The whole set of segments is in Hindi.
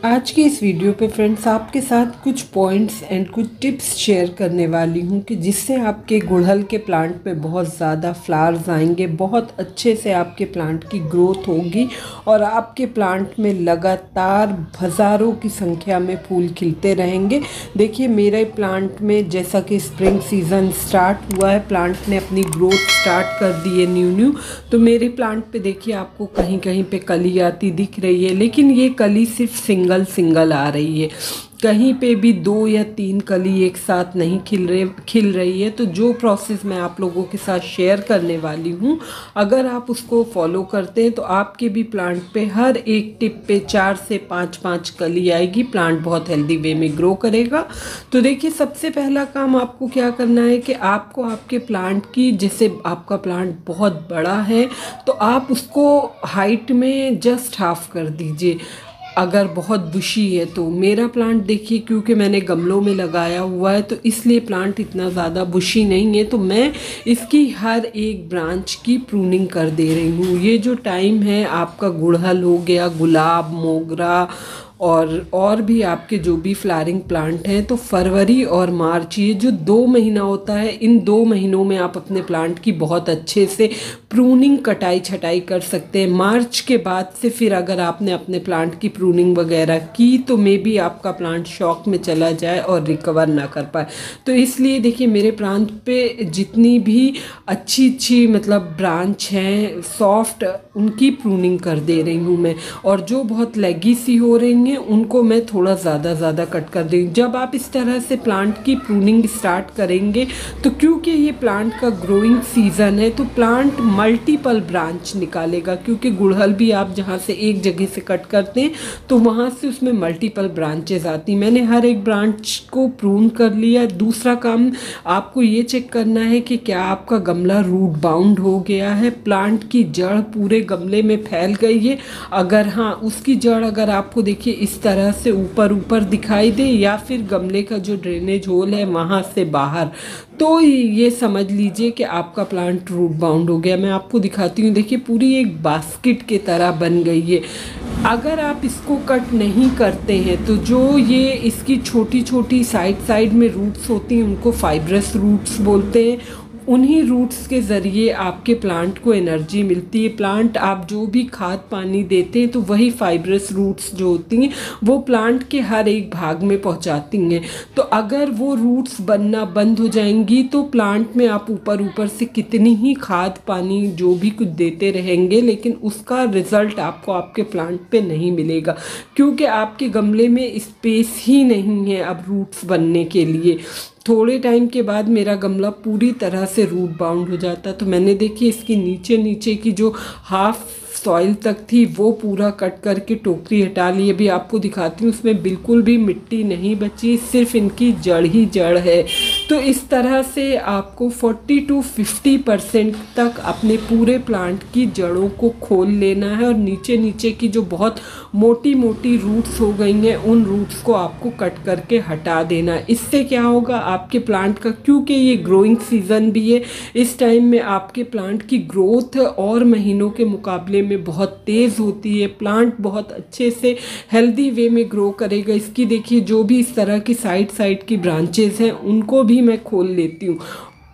आज की इस वीडियो पे फ्रेंड्स आपके साथ कुछ पॉइंट्स एंड कुछ टिप्स शेयर करने वाली हूँ कि जिससे आपके गुड़हल के प्लांट पे बहुत ज़्यादा फ्लावर्स आएंगे, बहुत अच्छे से आपके प्लांट की ग्रोथ होगी और आपके प्लांट में लगातार हज़ारों की संख्या में फूल खिलते रहेंगे। देखिए मेरे प्लांट में जैसा कि स्प्रिंग सीज़न स्टार्ट हुआ है, प्लांट ने अपनी ग्रोथ स्टार्ट कर दी है न्यू तो मेरे प्लांट पे देखिए आपको कहीं कहीं पे कली आती दिख रही है, लेकिन ये कली सिर्फ सिंगल आ रही है। कहीं पे भी 2 या 3 कली एक साथ नहीं खिल रही है। तो जो प्रोसेस मैं आप लोगों के साथ शेयर करने वाली हूँ, अगर आप उसको फॉलो करते हैं तो आपके भी प्लांट पे हर एक टिप पे 4 से 5 कली आएगी। प्लांट बहुत हेल्दी वे में ग्रो करेगा। तो देखिए सबसे पहला काम आपको क्या करना है कि आपको आपके प्लांट की, जैसे आपका प्लांट बहुत बड़ा है तो आप उसको हाइट में जस्ट हाफ कर दीजिए। अगर बहुत बुशी है तो मेरा प्लांट देखिए, क्योंकि मैंने गमलों में लगाया हुआ है तो इसलिए प्लांट इतना ज़्यादा बुशी नहीं है, तो मैं इसकी हर एक ब्रांच की प्रूनिंग कर दे रही हूँ। ये जो टाइम है आपका गुड़हल हो गया, गुलाब, मोगरा और भी आपके जो भी फ्लावरिंग प्लांट हैं, तो फरवरी और मार्च ये जो 2 महीना होता है, इन 2 महीनों में आप अपने प्लांट की बहुत अच्छे से प्रूनिंग, कटाई छटाई कर सकते हैं। मार्च के बाद से फिर अगर आपने अपने प्लांट की प्रूनिंग वगैरह की तो मे बी आपका प्लांट शॉक में चला जाए और रिकवर ना कर पाए। तो इसलिए देखिए मेरे प्लांट पे जितनी भी अच्छी मतलब ब्रांच हैं सॉफ्ट, उनकी प्रूनिंग कर दे रही हूँ मैं, और जो बहुत लेगी सी हो रही हैं उनको मैं थोड़ा ज़्यादा कट कर दूँ। जब आप इस तरह से प्लांट की प्रूनिंग स्टार्ट करेंगे तो क्योंकि ये प्लांट का ग्रोइंग सीज़न है तो प्लांट मल्टीपल ब्रांच निकालेगा, क्योंकि गुड़हल भी आप जहाँ से एक जगह से कट करते हैं तो वहाँ से उसमें मल्टीपल ब्रांचेस आती। मैंने हर एक ब्रांच को प्रून कर लिया। दूसरा काम आपको ये चेक करना है कि क्या आपका गमला रूट बाउंड हो गया है, प्लांट की जड़ पूरे गमले में फैल गई है। अगर हाँ, उसकी जड़ अगर आपको देखिए इस तरह से ऊपर दिखाई दे या फिर गमले का जो ड्रेनेज होल है वहाँ से बाहर, तो ये समझ लीजिए कि आपका प्लांट रूट बाउंड हो गया। मैं आपको दिखाती हूँ, देखिए पूरी एक बास्केट की तरह बन गई है। अगर आप इसको कट नहीं करते हैं तो जो ये इसकी छोटी छोटी साइड में रूट्स होती हैं उनको फाइब्रस रूट्स बोलते हैं। उन्हीं रूट्स के ज़रिए आपके प्लांट को एनर्जी मिलती है। प्लांट आप जो भी खाद पानी देते हैं तो वही फाइब्रस रूट्स जो होती हैं वो प्लांट के हर एक भाग में पहुंचाती हैं। तो अगर वो रूट्स बनना बंद हो जाएंगी तो प्लांट में आप ऊपर से कितनी ही खाद पानी जो भी कुछ देते रहेंगे, लेकिन उसका रिज़ल्ट आपको आपके प्लांट पे नहीं मिलेगा, क्योंकि आपके गमले में स्पेस ही नहीं है अब रूट्स बनने के लिए। थोड़े टाइम के बाद मेरा गमला पूरी तरह से रूट बाउंड हो जाता। तो मैंने देखिए इसकी नीचे की जो हाफ सॉइल तक थी वो पूरा कट करके टोकरी हटा ली। अभी आपको दिखाती हूँ, उसमें बिल्कुल भी मिट्टी नहीं बची, सिर्फ इनकी जड़ ही जड़ है। तो इस तरह से आपको 40 to 50% तक अपने पूरे प्लांट की जड़ों को खोल लेना है और नीचे की जो बहुत मोटी रूट्स हो गई हैं उन रूट्स को आपको कट करके हटा देना। इससे क्या होगा आपके प्लांट का, क्योंकि ये ग्रोइंग सीज़न भी है, इस टाइम में आपके प्लांट की ग्रोथ और महीनों के मुकाबले में बहुत तेज़ होती है। प्लांट बहुत अच्छे से हेल्दी वे में ग्रो करेगा। इसकी देखिए जो भी इस तरह की साइड की ब्रांचेस हैं उनको भी मैं खोल लेती हूँ।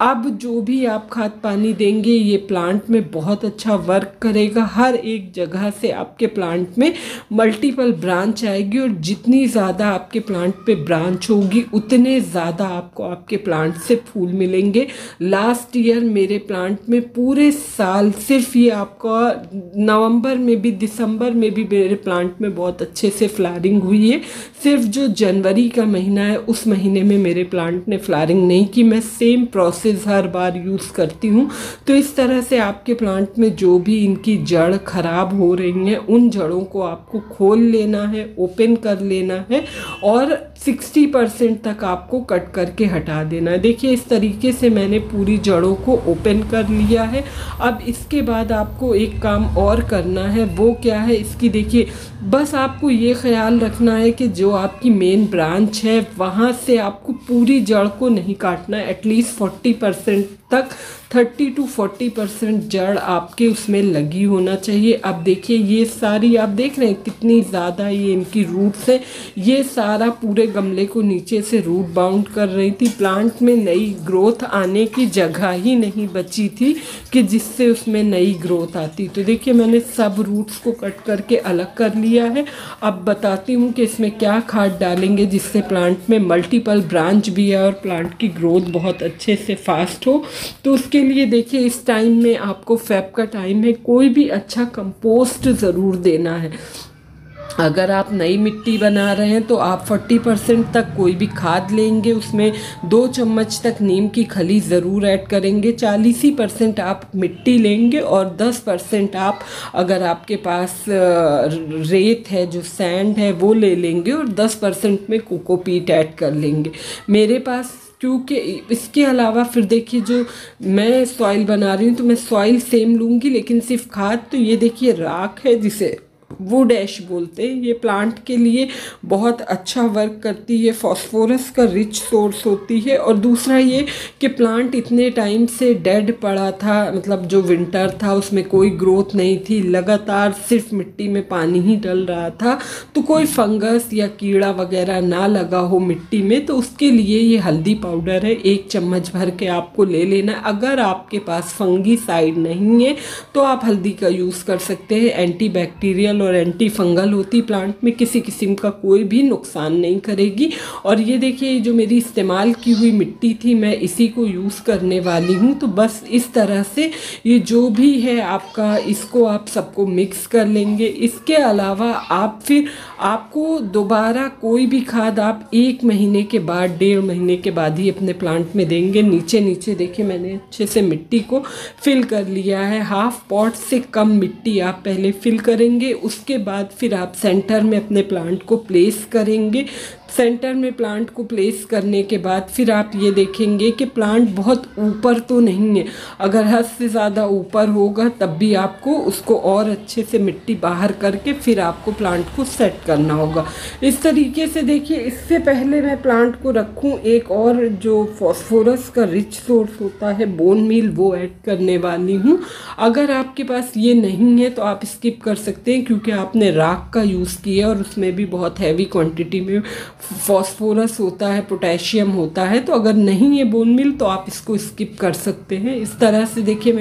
अब जो भी आप खाद पानी देंगे ये प्लांट में बहुत अच्छा वर्क करेगा। हर एक जगह से आपके प्लांट में मल्टीपल ब्रांच आएगी और जितनी ज़्यादा आपके प्लांट पे ब्रांच होगी उतने ज़्यादा आपको आपके प्लांट से फूल मिलेंगे। लास्ट ईयर मेरे प्लांट में पूरे साल सिर्फ ये आपका नवंबर में भी, दिसंबर में भी मेरे प्लांट में बहुत अच्छे से फ्लावरिंग हुई है। सिर्फ जो जनवरी का महीना है उस महीने में मेरे प्लांट ने फ्लावरिंग नहीं की। मैं सेम प्रोसेस हर बार यूज़ करती हूँ। तो इस तरह से आपके प्लांट में जो भी इनकी जड़ खराब हो रही हैं उन जड़ों को आपको खोल लेना है, ओपन कर लेना है और 60% तक आपको कट करके हटा देना है। देखिए इस तरीके से मैंने पूरी जड़ों को ओपन कर लिया है। अब इसके बाद आपको एक काम और करना है, वो क्या है, इसकी देखिए बस आपको ये ख्याल रखना है कि जो आपकी मेन ब्रांच है वहाँ से आपको पूरी जड़ को नहीं काटना है, एटलीस्ट 40% तक, 30 to 40% जड़ आपके उसमें लगी होना चाहिए। अब देखिए ये सारी आप देख रहे हैं कितनी ज़्यादा ये इनकी रूट्स है, ये सारा पूरे गमले को नीचे से रूट बाउंड कर रही थी। प्लांट में नई ग्रोथ आने की जगह ही नहीं बची थी कि जिससे उसमें नई ग्रोथ आती। तो देखिए मैंने सब रूट्स को कट करके अलग कर लिया है। अब बताती हूँ कि इसमें क्या खाद डालेंगे जिससे प्लांट में मल्टीपल ब्रांच भी है और प्लांट की ग्रोथ बहुत अच्छे से फास्ट हो। तो उसके लिए देखिए इस टाइम में आपको फेब का टाइम है, कोई भी अच्छा कंपोस्ट ज़रूर देना है। अगर आप नई मिट्टी बना रहे हैं तो आप 40% तक कोई भी खाद लेंगे, उसमें 2 चम्मच तक नीम की खली ज़रूर ऐड करेंगे। 40% आप मिट्टी लेंगे और 10% आप, अगर आपके पास रेत है जो सैंड है वो ले लेंगे और 10% में कोकोपीट ऐड कर लेंगे। मेरे पास क्योंकि इसके अलावा फिर देखिए जो मैं सॉइल बना रही हूँ तो मैं सॉइल सेम लूँगी, लेकिन सिर्फ खाद तो ये देखिए राख है जिसे वुड ऐश बोलते हैं। ये प्लांट के लिए बहुत अच्छा वर्क करती है, फॉस्फोरस का रिच सोर्स होती है। और दूसरा ये कि प्लांट इतने टाइम से डेड पड़ा था, मतलब जो विंटर था उसमें कोई ग्रोथ नहीं थी, लगातार सिर्फ मिट्टी में पानी ही डल रहा था, तो कोई फंगस या कीड़ा वगैरह ना लगा हो मिट्टी में। तो उसके लिए ये हल्दी पाउडर है, 1 चम्मच भर के आपको ले लेना है। अगर आपके पास फंगीसाइड नहीं है तो आप हल्दी का यूज़ कर सकते हैं, एंटी बैक्टीरियल और एंटी फंगल होती, प्लांट में किसी किस्म का कोई भी नुकसान नहीं करेगी। और ये देखिए जो मेरी इस्तेमाल की हुई मिट्टी थी मैं इसी को यूज़ करने वाली हूँ। तो बस इस तरह से ये जो भी है आपका, इसको आप सबको मिक्स कर लेंगे। इसके अलावा आप फिर आपको दोबारा कोई भी खाद आप 1 महीने के बाद, 1.5 महीने के बाद ही अपने प्लांट में देंगे। नीचे नीचे देखिए मैंने अच्छे से मिट्टी को फिल कर लिया है। हाफ पॉट से कम मिट्टी आप पहले फिल करेंगे, उसके बाद फिर आप सेंटर में अपने प्लांट को प्लेस करेंगे। सेंटर में प्लांट को प्लेस करने के बाद फिर आप ये देखेंगे कि प्लांट बहुत ऊपर तो नहीं है, अगर हद से ज़्यादा ऊपर होगा तब भी आपको उसको और अच्छे से मिट्टी बाहर करके फिर आपको प्लांट को सेट करना होगा। इस तरीके से देखिए, इससे पहले मैं प्लांट को रखूं एक और जो फॉस्फोरस का रिच सोर्स होता है बोन मील, वो ऐड करने वाली हूँ। अगर आपके पास ये नहीं है तो आप स्किप कर सकते हैं, क्योंकि आपने राख का यूज़ किया और उसमें भी बहुत हैवी क्वांटिटी में फॉस्फोरस होता है, पोटेशियम होता है। तो अगर नहीं है बोन मिल तो आप इसको स्किप कर सकते हैं। इस तरह से देखिए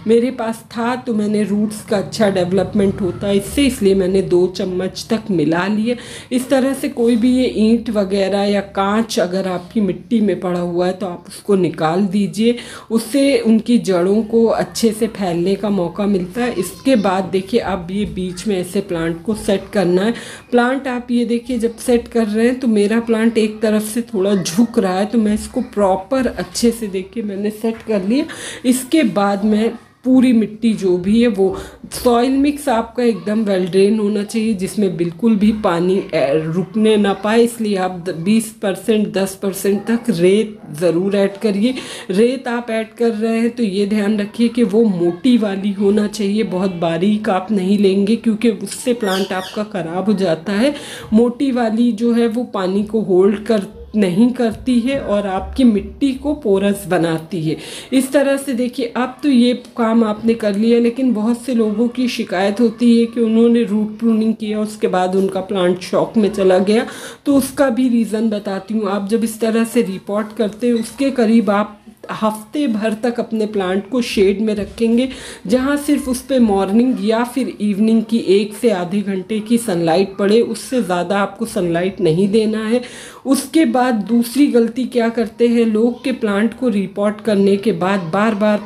मेरे पास था तो मैंने रूट्स का अच्छा डेवलपमेंट होता है इससे, इसलिए मैंने 2 चम्मच तक मिला लिए। इस तरह से कोई भी ये ईंट वगैरह या कांच अगर आपकी मिट्टी में पड़ा हुआ है तो आप उसको निकाल दीजिए, उससे उनकी जड़ों को अच्छे से फैलने का मौका मिलता है। इसके बाद देखिए अब ये बीच में ऐसे प्लांट को सेट करना है। प्लांट आप ये देखिए जब सेट कर रहे हैं तो मेरा प्लांट एक तरफ से थोड़ा झुक रहा है, तो मैं इसको प्रॉपर अच्छे से देखिए मैंने सेट कर लिया। इसके बाद मैं पूरी मिट्टी जो भी है वो सॉइल मिक्स आपका एकदम वेल ड्रेन होना चाहिए, जिसमें बिल्कुल भी पानी रुकने ना पाए, इसलिए आप 20% 10% तक रेत ज़रूर ऐड करिए। रेत आप ऐड कर रहे हैं तो ये ध्यान रखिए कि वो मोटी वाली होना चाहिए, बहुत बारीक आप नहीं लेंगे क्योंकि उससे प्लांट आपका ख़राब हो जाता है। मोटी वाली जो है वो पानी को होल्ड नहीं करती है और आपकी मिट्टी को पोरस बनाती है। इस तरह से देखिए अब तो ये काम आपने कर लिया, लेकिन बहुत से लोगों की शिकायत होती है कि उन्होंने रूट प्रूनिंग किया उसके बाद उनका प्लांट शॉक में चला गया। तो उसका भी रीज़न बताती हूँ। आप जब इस तरह से रिपोर्ट करते हैं उसके करीब आप हफ्ते भर तक अपने प्लांट को शेड में रखेंगे, जहाँ सिर्फ उस पर मॉर्निंग या फिर इवनिंग की 1 से आधे घंटे की सनलाइट पड़े, उससे ज़्यादा आपको सनलाइट नहीं देना है। उसके बाद दूसरी गलती क्या करते हैं लोग के प्लांट को रिपोर्ट करने के बाद बार बार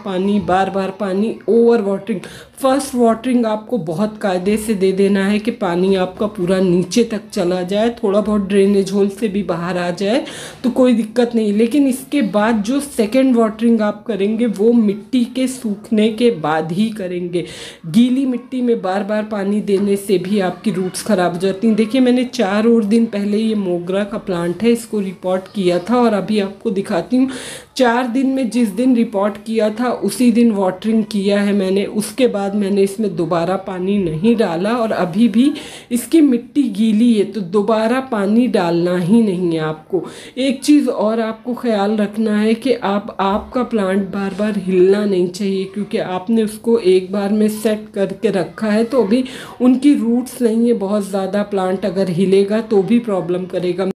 पानी, ओवर वाटरिंग। फर्स्ट वाटरिंग आपको बहुत कायदे से दे देना है कि पानी आपका पूरा नीचे तक चला जाए, थोड़ा बहुत ड्रेनेज होल से भी बाहर आ जाए तो कोई दिक्कत नहीं। लेकिन इसके बाद जो सेकेंड सेकेंड वाटरिंग आप करेंगे वो मिट्टी के सूखने के बाद ही करेंगे। गीली मिट्टी में बार बार पानी देने से भी आपकी रूट्स ख़राब हो जाती हैं। देखिए मैंने 4 और दिन पहले ये मोगरा का प्लांट है, इसको रिपोर्ट किया था और अभी आपको दिखाती हूँ। 4 दिन में जिस दिन रिपोर्ट किया था उसी दिन वाटरिंग किया है मैंने, उसके बाद मैंने इसमें दोबारा पानी नहीं डाला और अभी भी इसकी मिट्टी गीली है तो दोबारा पानी डालना ही नहीं है आपको। एक चीज़ और आपको ख्याल रखना है कि आपका प्लांट बार बार हिलना नहीं चाहिए, क्योंकि आपने उसको एक बार में सेट करके रखा है तो अभी उनकी रूट्स नहीं है बहुत ज़्यादा। प्लांट अगर हिलेगा तो भी प्रॉब्लम करेगा।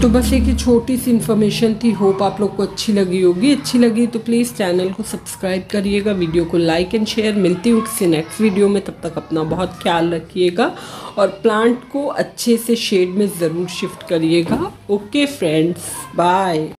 तो बस एक ही छोटी सी इन्फॉर्मेशन थी, होप आप लोग को अच्छी लगी होगी। अच्छी लगी तो प्लीज़ चैनल को सब्सक्राइब करिएगा, वीडियो को लाइक एंड शेयर। मिलती हूँ किसी नेक्स्ट वीडियो में, तब तक अपना बहुत ख्याल रखिएगा और प्लांट को अच्छे से शेड में ज़रूर शिफ्ट करिएगा। Okay friends, bye.